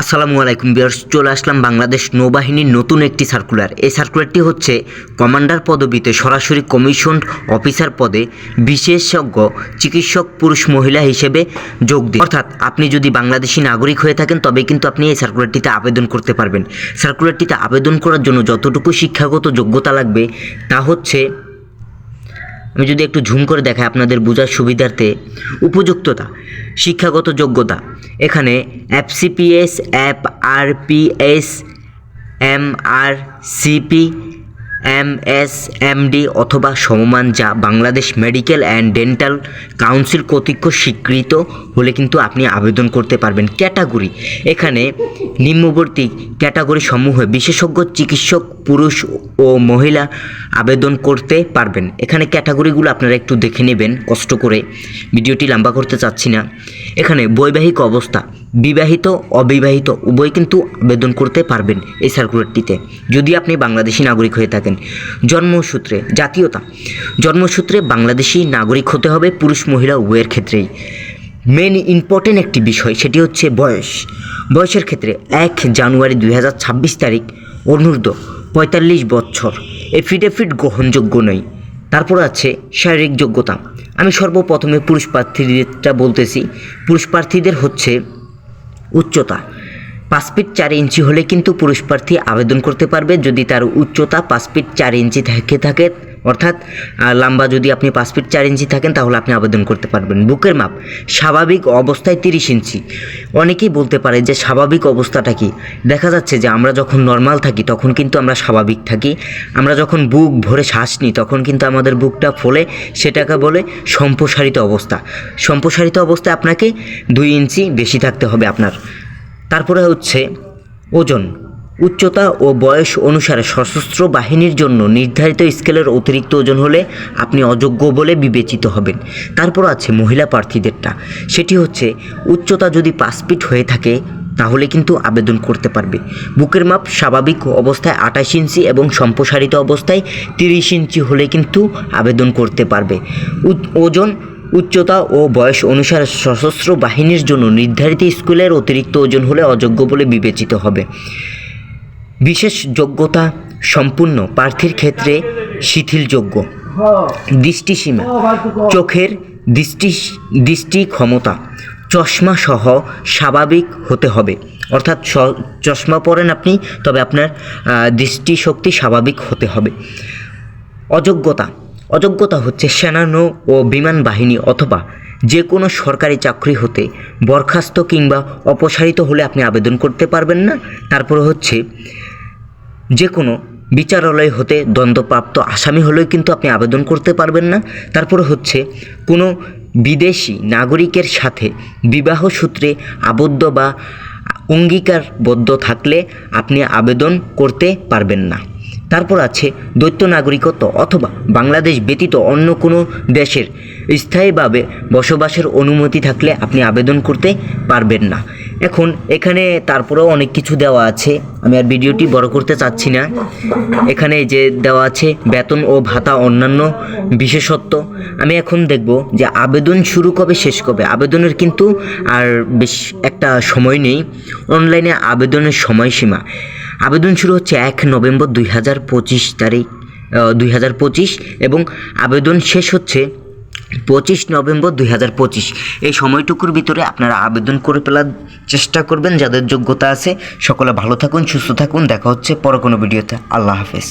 আসসালামু আলাইকুম ভিউয়ার্স, চলে আসলাম বাংলাদেশ নৌবাহিনীর নতুন একটি সার্কুলার। এই সার্কুলারটি হচ্ছে কমান্ডার পদবিতে সরাসরি কমিশন অফিসার পদে বিশেষজ্ঞ চিকিৎসক পুরুষ মহিলা হিসেবে যোগ দিন। অর্থাৎ আপনি যদি বাংলাদেশি নাগরিক হয়ে থাকেন তবে কিন্তু আপনি এই সার্কুলারটিতে আবেদন করতে পারবেন। সার্কুলারটিতে আবেদন করার জন্য যতটুকু শিক্ষাগত যোগ্যতা লাগবে তা হচ্ছে, আমি যদি একটু ঝুম করে দেখাই আপনাদের বোঝার সুবিধার্থে, উপযুক্ততা, শিক্ষাগত যোগ্যতা এখানে এফসিপিএস, এফআরপিএস, এমআরসিপি, এমএস, এমডি অথবা সমমান, যা Bangladesh medical and dental council কর্তৃক স্বীকৃত হলে কিন্তু আপনি আবেদন করতে পারবেন। ক্যাটাগরি, এখানে নিম্নবর্তী ক্যাটাগরি সমূহে বিশেষজ্ঞ চিকিৎসক পুরুষ ও মহিলা আবেদন করতে পারবেন। এখানে ক্যাটাগরিগুলো আপনারা একটু দেখে নেবেন কষ্ট করে, ভিডিওটি লম্বা করতে চাচ্ছি না। এখানে বৈবাহিক অবস্থা, বিবাহিত অবিবাহিত উভয় কিন্তু আবেদন করতে পারবেন এই সার্কুলারটিতে, যদি আপনি বাংলাদেশি নাগরিক হয়ে থাকেন। জন্মসূত্রে, জাতীয়তা, জন্মসূত্রে বাংলাদেশি নাগরিক হতে হবে পুরুষ মহিলা উভয়ের ক্ষেত্রেই। মেন ইম্পর্টেন্ট একটি বিষয়, সেটি হচ্ছে বয়স। বয়সের ক্ষেত্রে 1 জানুয়ারি 2026 তারিখ অনূর্ধ্ব 45 বছর এফিডেভিট গ্রহণযোগ্য নয়। তারপর আছে শারীরিক যোগ্যতা। আমি সর্বপ্রথমে পুরুষ প্রার্থীদেরটা বলতেছি। পুরুষ প্রার্থীদের হচ্ছে উচ্চতা 5 ফিট 4 ইঞ্চি হলে কিন্তু পুরুষ প্রার্থী আবেদন করতে পারবে, যদি তার উচ্চতা 5 ফিট 4 ইঞ্চি থাকে অর্থাৎ লম্বা যদি আপনি 5 ফিট 4 ইঞ্চি থাকেন তাহলে আপনি আবেদন করতে পারবেন। বুকের মাপ স্বাভাবিক অবস্থায় 30 ইঞ্চি। অনেকেই বলতে পারে যে স্বাভাবিক অবস্থাটা কি? দেখা যাচ্ছে যে আমরা যখন নর্মাল থাকি তখন কিন্তু আমরা স্বাভাবিক থাকি, আমরা যখন বুক ভরে শ্বাস নিই তখন কিন্তু আমাদের বুকটা ফোলে, সেটাকে বলে সম্প্রসারিত অবস্থা। সম্প্রসারিত অবস্থায় আপনাকে 2 ইঞ্চি বেশি থাকতে হবে আপনার। তারপরে হচ্ছে ওজন, উচ্চতা ও বয়স অনুসারে সশস্ত্র বাহিনীর জন্য নির্ধারিত স্কেলের অতিরিক্ত ওজন হলে আপনি অযোগ্য বলে বিবেচিত হবেন। তারপর আছে মহিলা প্রার্থীদেরটা, সেটি হচ্ছে উচ্চতা যদি 5 ফিট হয়ে থাকে তাহলে কিন্তু আবেদন করতে পারবে। বুকের মাপ স্বাভাবিক অবস্থায় 28 ইঞ্চি এবং সম্প্রসারিত অবস্থায় 30 ইঞ্চি হলে কিন্তু আবেদন করতে পারবে। ওজন, উচ্চতা ও বয়স অনুসারে সশস্ত্র বাহিনীর জন্য নির্ধারিত স্কুলের অতিরিক্ত ওজন হলে অযোগ্য বলে বিবেচিত হবে। বিশেষ যোগ্যতা সম্পূর্ণ প্রার্থীর ক্ষেত্রে শিথিলযোগ্য। দৃষ্টিসীমা, চোখের দৃষ্টি ক্ষমতা চশমা সহ স্বাভাবিক হতে হবে, অর্থাৎ চশমা পরেন আপনি তবে আপনার দৃষ্টিশক্তি স্বাভাবিক হতে হবে। অযোগ্যতা হচ্ছে সেনানো ও বিমান বাহিনী অথবা যে কোনো সরকারি চাকরি হতে বরখাস্ত কিংবা অপসারিত হলে আপনি আবেদন করতে পারবেন না। তারপরে হচ্ছে যে কোনো বিচারালয় হতে দণ্ডপ্রাপ্ত আসামি হলেও কিন্তু আপনি আবেদন করতে পারবেন না। তারপরে হচ্ছে কোনো বিদেশি নাগরিকের সাথে বিবাহ সূত্রে আবদ্ধ বা অঙ্গীকারবদ্ধ থাকলে আপনি আবেদন করতে পারবেন না। তারপর আছে দ্বৈত নাগরিকত্ব অথবা বাংলাদেশ ব্যতীত অন্য কোনো দেশের স্থায়ীভাবে বসবাসের অনুমতি থাকলে আপনি আবেদন করতে পারবেন না। এখন এখানে তারপরেও অনেক কিছু দেওয়া আছে, আমি আর ভিডিওটি বড় করতে চাচ্ছি না। এখানে যে দেওয়া আছে বেতন ও ভাতা অন্যান্য বিশেষত্ব। আমি এখন দেখব যে আবেদন শুরু কবে শেষ কবে। আবেদনের কিন্তু আর বেশ একটা সময় নেই। অনলাইনে আবেদনের সময়সীমা, আবেদন শুরু হচ্ছে 1 নভেম্বর 2025 এবং আবেদন শেষ হচ্ছে 25 নভেম্বর 2025। এই সময়টুকুর ভিতরে আপনারা আবেদন করে ফেলার চেষ্টা করবেন যাদের যোগ্যতা আছে। সকলে ভালো থাকুন, সুস্থ থাকুন, দেখা হচ্ছে পরে কোনো ভিডিওতে। আল্লাহ হাফেজ।